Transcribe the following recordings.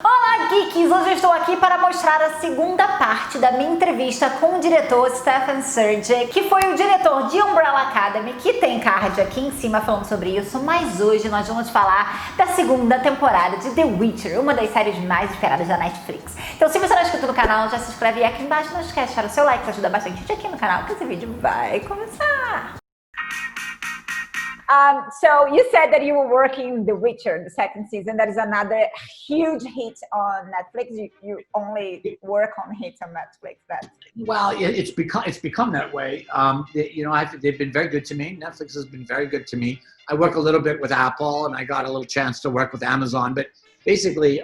Olá, geeks! Hoje eu estou aqui para mostrar a segunda parte da minha entrevista com o diretor Stephen Surjik, que foi o diretor de Umbrella Academy, que tem card aqui em cima falando sobre isso, mas hoje nós vamos falar da segunda temporada de The Witcher, uma das séries mais esperadas da Netflix. Então, se você não é inscrito no canal, já se inscreve aqui embaixo, não esquece de deixar o seu like, que ajuda bastante a gente aqui no canal, que esse vídeo vai começar! So you said that you were working The Witcher, the second season. That is another huge hit on Netflix. You only work on hits on Netflix. Well, it's become that way. They've been very good to me. Netflix has been very good to me. I work a little bit with Apple, and I got a little chance to work with Amazon. But basically,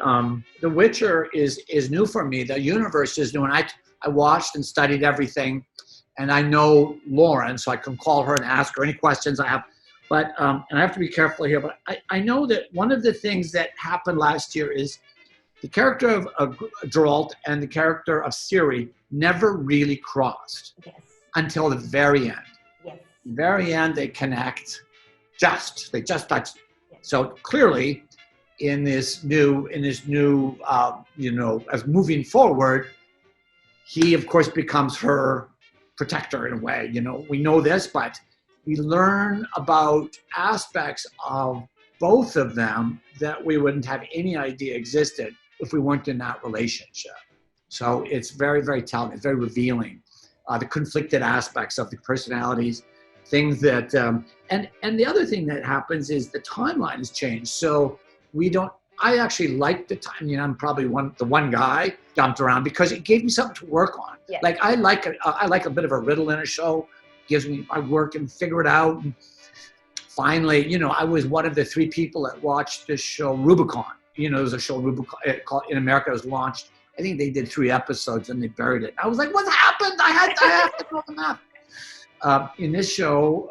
The Witcher is new for me. The universe is new, and I watched and studied everything, and I know Lauren, so I can call her and ask her any questions I have. But, and I have to be careful here, but I know that one of the things that happened last year is the character of Geralt and the character of Ciri never really crossed until the very end. Yes. The very end, they connect they just touch. Yes. So clearly in this new, as moving forward, he of course becomes her protector in a way, we know this, but we learn about aspects of both of them that we wouldn't have any idea existed if we weren't in that relationship. So it's very, very telling. It's very revealing. The conflicted aspects of the personalities, things that, and the other thing that happens is the timeline has changed. So I actually like the time, I'm probably the one guy jumped around because it gave me something to work on. Yes. Like I like a bit of a riddle in a show. I work and figure it out. And finally, I was one of the 3 people that watched this show Rubicon. There's a show Rubicon in America. It was launched. I think they did 3 episodes and they buried it. I was like, what happened? I have to know the map. In this show,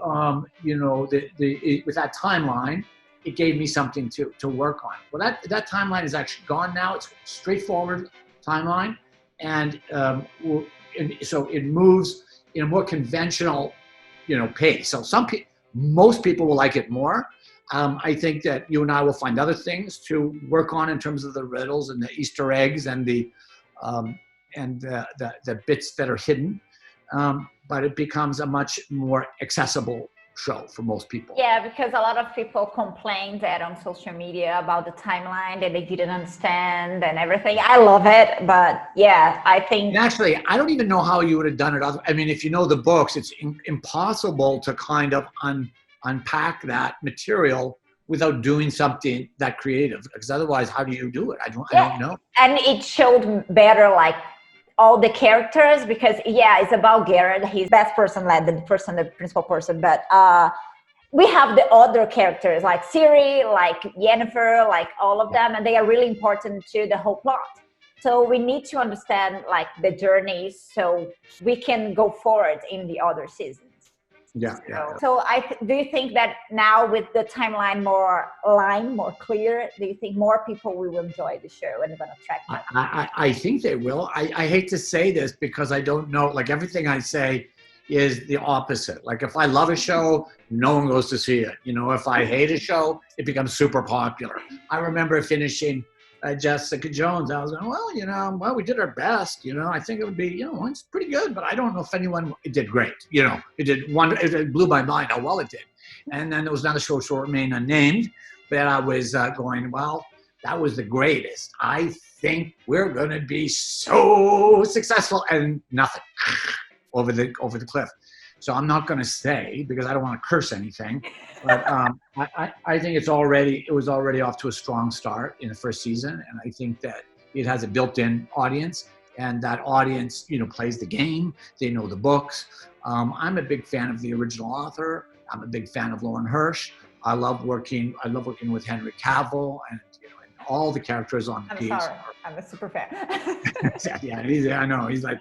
with that timeline, it gave me something to work on. Well, that timeline is actually gone now. It's a straightforward timeline. And so it moves in a more conventional, pace. So most people will like it more. I think that you and I will find other things to work on in terms of the riddles and the Easter eggs and the bits that are hidden. But it becomes a much more accessible show for most people. Yeah, because a lot of people complained that on social media about the timeline that they didn't understand and everything. I love it, but yeah, I think... And actually, I don't even know how you would have done it. I mean, if you know the books, it's impossible to kind of unpack that material without doing something that creative, because otherwise, how do you do it? I don't know. And it showed better, like, all the characters, because it's about Garrett. He's best person led, the principal person, but we have the other characters like Ciri, like Yennefer, like all of them, and they are really important to the whole plot. So we need to understand like the journeys so we can go forward in the other seasons. Yeah. So do you think that now with the timeline more clear, do you think more people will enjoy the show and going to track them? I think they will. I hate to say this because I don't know. Like everything I say is the opposite. Like if I love a show, no one goes to see it. If I hate a show, it becomes super popular. I remember finishing Jessica Jones. I was going, well, we did our best. I think it would be, it's pretty good, but I don't know if it did great. It blew my mind how well it did. And then there was another show, short remain unnamed, that I was going, well, that was the greatest. I think we're going to be so successful, and nothing over the cliff. So I'm not going to say because I don't want to curse anything, but I think it was already off to a strong start in the first season, and I think that it has a built-in audience, and that audience, plays the game. They know the books. I'm a big fan of the original author. I'm a big fan of Lauren Hirsch. I love working with Henry Cavill and all the characters on the piece. I'm a super fan. Yeah, I know. He's like.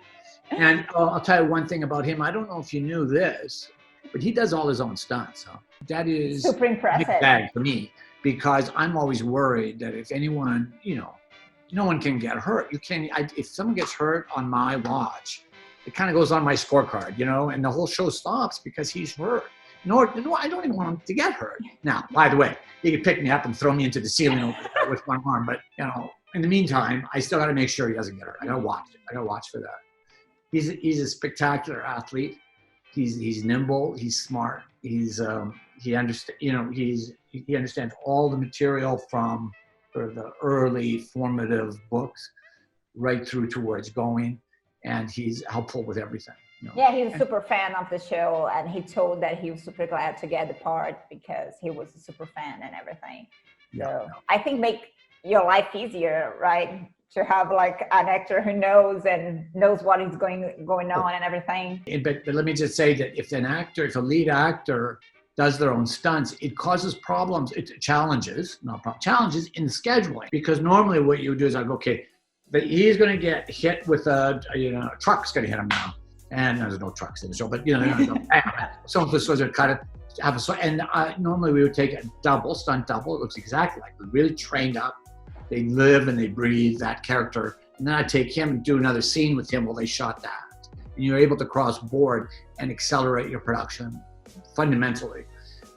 And I'll tell you one thing about him. I don't know if you knew this, but he does all his own stunts. So that is super impressive. A big bag for me because I'm always worried that if anyone, no one can get hurt. If someone gets hurt on my watch, it kind of goes on my scorecard, and the whole show stops because he's hurt. No, I don't even want him to get hurt. Now, by the way, he could pick me up and throw me into the ceiling with one arm, but in the meantime, I still got to make sure he doesn't get hurt. I got to watch it. I got to watch for that. He's a spectacular athlete. He's nimble. He's smart. He understands all the material from sort of the early formative books right through to where it's going, and he's helpful with everything. Yeah, he's a super fan of the show, and he told that he was super glad to get the part because he was a super fan and everything. So I think make your life easier, right? To have like an actor who knows what is going on and everything. But let me just say that if a lead actor does their own stunts, it causes problems, challenges in the scheduling. Because normally what you do is like, okay, but he's going to get hit with a truck's going to hit him now. And there's no trucks in the show, but someone's supposed to cut it, and normally we would take a stunt double. It looks exactly like, we're really trained up. They live and they breathe that character. And then I take him and do another scene with him while they shot that. And you're able to cross board and accelerate your production fundamentally.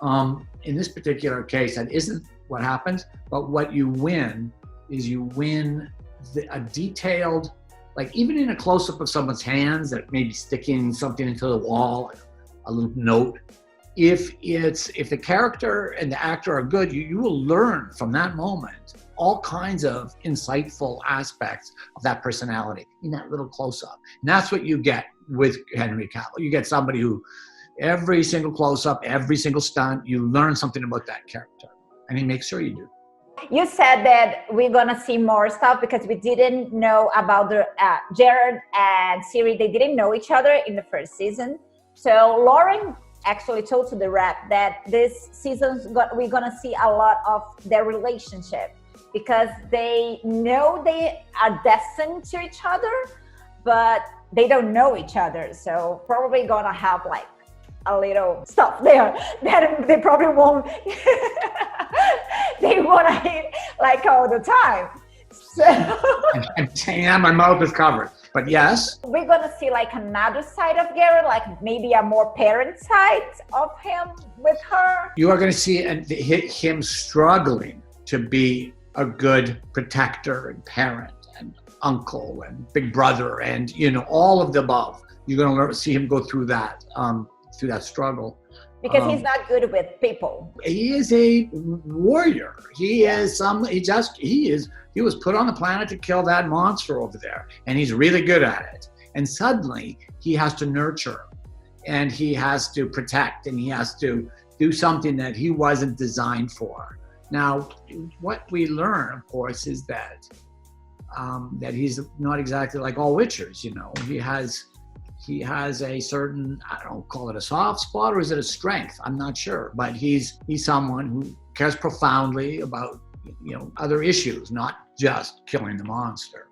In this particular case, that isn't what happens, but what you win is a detailed, like even in a close-up of someone's hands that may be sticking something into the wall, a little note, if the character and the actor are good, you will learn from that moment all kinds of insightful aspects of that personality in that little close-up. And that's what you get with Henry Cavill. You get somebody who every single close-up, every single stunt, you learn something about that character. And he makes sure you do. You said that we're gonna see more stuff because we didn't know about the Jared and Siri. They didn't know each other in the first season. So Lauren actually told to the rep that this season we're gonna see a lot of their relationship because they know they are destined to each other, but they don't know each other. So probably gonna have like a little stuff there that they probably won't they want to hit like all the time. So and my mouth is covered, but yes, we're gonna see like another side of Garrett, like maybe a more parent side of him with her. You are going to see him struggling to be a good protector and parent and uncle and big brother and all of the above. You're going to see him go through that struggle. Because he's not good with people. He is a warrior. He was put on the planet to kill that monster over there, and he's really good at it. And suddenly he has to nurture, and he has to protect, and he has to do something that he wasn't designed for. Now, what we learn, of course, is that he's not exactly like all witchers. He has a certain, I don't call it a soft spot, or is it a strength? I'm not sure, but he's someone who cares profoundly about, other issues, not just killing the monster,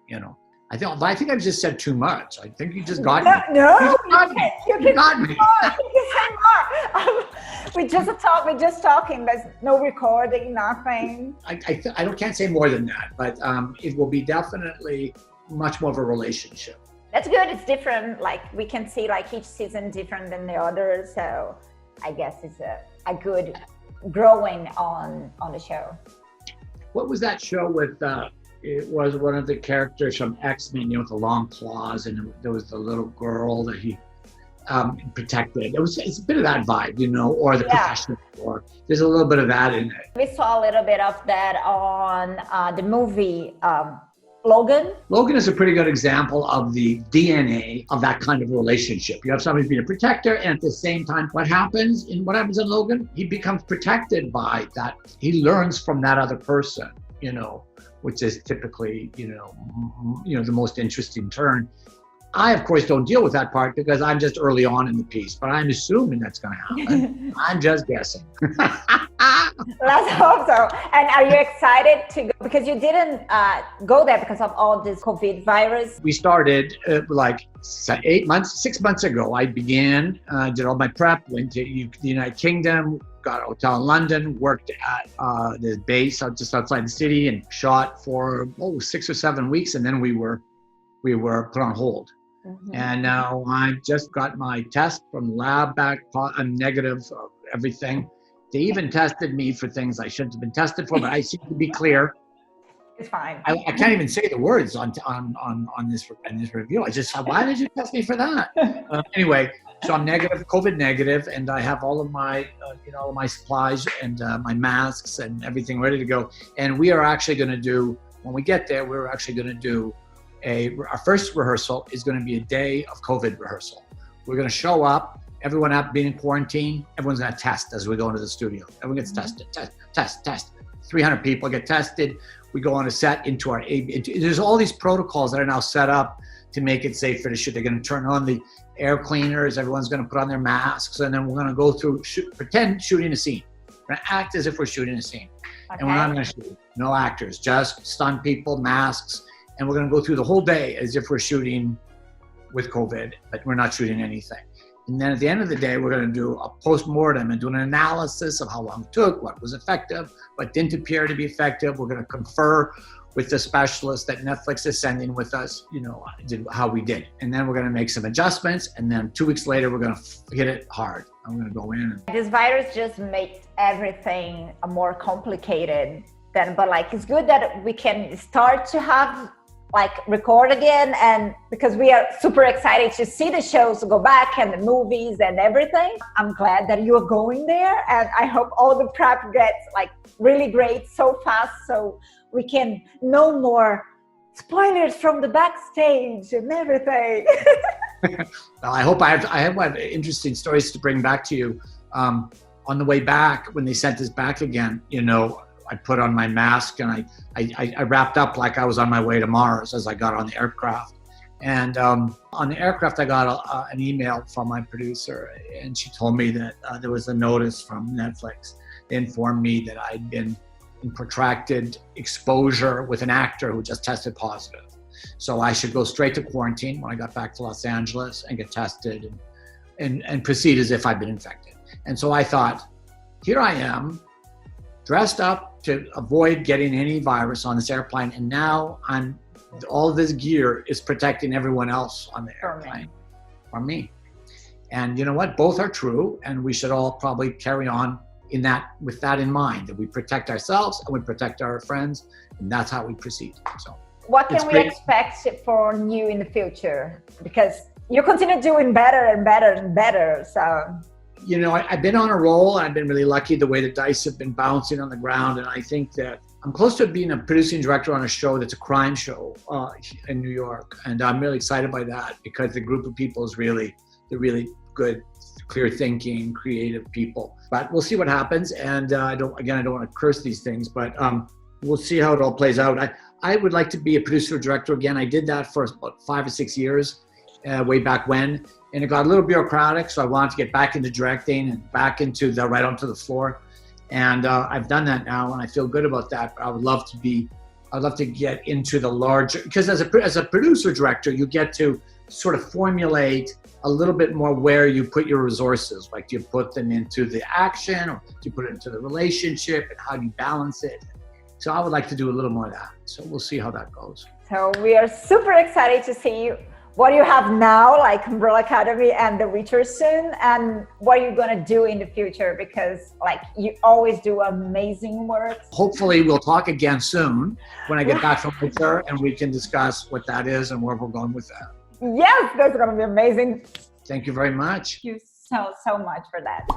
I think I've just said too much. I think you just got me. No, you got me. We just talking. There's no recording, nothing. I can't say more than that, but it will be definitely much more of a relationship. That's good. It's different. Like we can see like each season different than the other. So I guess it's a good growing on the show. What was that show with, it was one of the characters from X-Men, with the long claws, and there was the little girl that he protected. It's a bit of that vibe, or the professional, or there's a little bit of that in it. We saw a little bit of that on the movie, Logan. Logan is a pretty good example of the DNA of that kind of relationship. You have somebody being a protector, and at the same time, what happens in Logan? He becomes protected by that. He learns from that other person, which is typically, the most interesting turn. I, of course, don't deal with that part because I'm just early on in the piece, but I'm assuming that's going to happen. I'm just guessing. Let's hope so. And are you excited to go? Because you didn't go there because of all this COVID virus. We started 6 months ago. I began, did all my prep, went to the United Kingdom, got a hotel in London, worked at the base just outside the city, and shot for 6 or 7 weeks, and then we were put on hold. Mm-hmm. And now I just got my test from the lab back. I'm negative of everything. They even tested me for things I shouldn't have been tested for, but I seem to be clear. It's fine. I can't even say the words on this review. I just thought, why did you test me for that? Anyway, so I'm negative, COVID negative, and I have all of my, all of my supplies and my masks and everything ready to go. And we are actually going to do, when we get there, we're actually going to do our first rehearsal is going to be a day of COVID rehearsal. We're going to show up. Everyone being in quarantine, everyone's going to test as we go into the studio. Everyone gets tested, test. 300 people get tested. We go on a set into our there's all these protocols that are now set up to make it safe for the shoot. They're going to turn on the air cleaners. Everyone's going to put on their masks, and then we're going to go through, pretend shooting a scene. We're going to act as if we're shooting a scene. Okay. And we're not going to shoot. No actors, just stunt people, masks. And we're going to go through the whole day as if we're shooting with COVID, but we're not shooting anything. And then at the end of the day, we're going to do a post-mortem and do an analysis of how long it took, what was effective, what didn't appear to be effective. We're going to confer with the specialist that Netflix is sending with us, how we did. And then we're going to make some adjustments. And then 2 weeks later, we're going to hit it hard. I'm going to go in. This virus just makes everything more complicated. But it's good that we can start to have record again, and because we are super excited to see the shows go back and the movies and everything. I'm glad that you are going there, and I hope all the prep gets really great so fast so we can know more spoilers from the backstage and everything. Well, I hope I have interesting stories to bring back to you. On the way back, when they sent us back again, I put on my mask and I wrapped up like I was on my way to Mars as I got on the aircraft. And on the aircraft, I got an email from my producer, and she told me that there was a notice from Netflix. They informed me that I'd been in protracted exposure with an actor who just tested positive. So I should go straight to quarantine when I got back to Los Angeles and get tested and proceed as if I'd been infected. And so I thought, here I am, dressed up to avoid getting any virus on this airplane, and now all of this gear is protecting everyone else on the airplane from me. And you know what? Both are true, and we should all probably carry on with that in mind, that we protect ourselves and we protect our friends, and that's how we proceed. So, what can we expect from you in the future? Because you continue doing better and better and better. So. I've been on a roll, and I've been really lucky the way the dice have been bouncing on the ground. And I think that I'm close to being a producing director on a show that's a crime show in New York. And I'm really excited by that because the group of people is they're really good, clear thinking, creative people. But we'll see what happens. And I don't want to curse these things, but we'll see how it all plays out. I would like to be a producer or director again. I did that for about 5 or 6 years, way back when. And it got a little bureaucratic, so I wanted to get back into directing and back into right onto the floor. And I've done that now, and I feel good about that. But I'd love to get into the larger, because as a producer director, you get to sort of formulate a little bit more where you put your resources. Like, do you put them into the action, or do you put it into the relationship, and how do you balance it? So I would like to do a little more of that. So we'll see how that goes. So we are super excited to see what you have now, like Umbrella Academy and The Witcher soon, and what you're gonna do in the future, because you always do amazing work. Hopefully we'll talk again soon when I get back from Witcher, and we can discuss what that is and where we're going with that. Yes, that's gonna be amazing. Thank you very much. Thank you so much for that.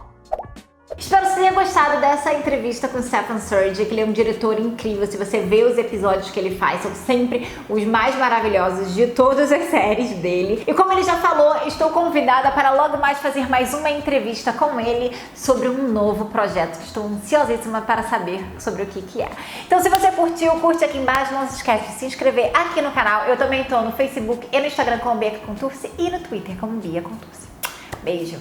Espero que você tenha gostado dessa entrevista com o Stephen Surjik. Ele é um diretor incrível. Se você vê os episódios que ele faz, são sempre os mais maravilhosos de todas as séries dele. E como ele já falou, estou convidada para logo mais fazer mais uma entrevista com ele sobre um novo projeto. Estou ansiosíssima para saber sobre o que é. Então, se você curtiu, curte aqui embaixo. Não se esquece de se inscrever aqui no canal. Eu também estou no Facebook e no Instagram como Bia Contursi e no Twitter como Bia Contursi. Beijo!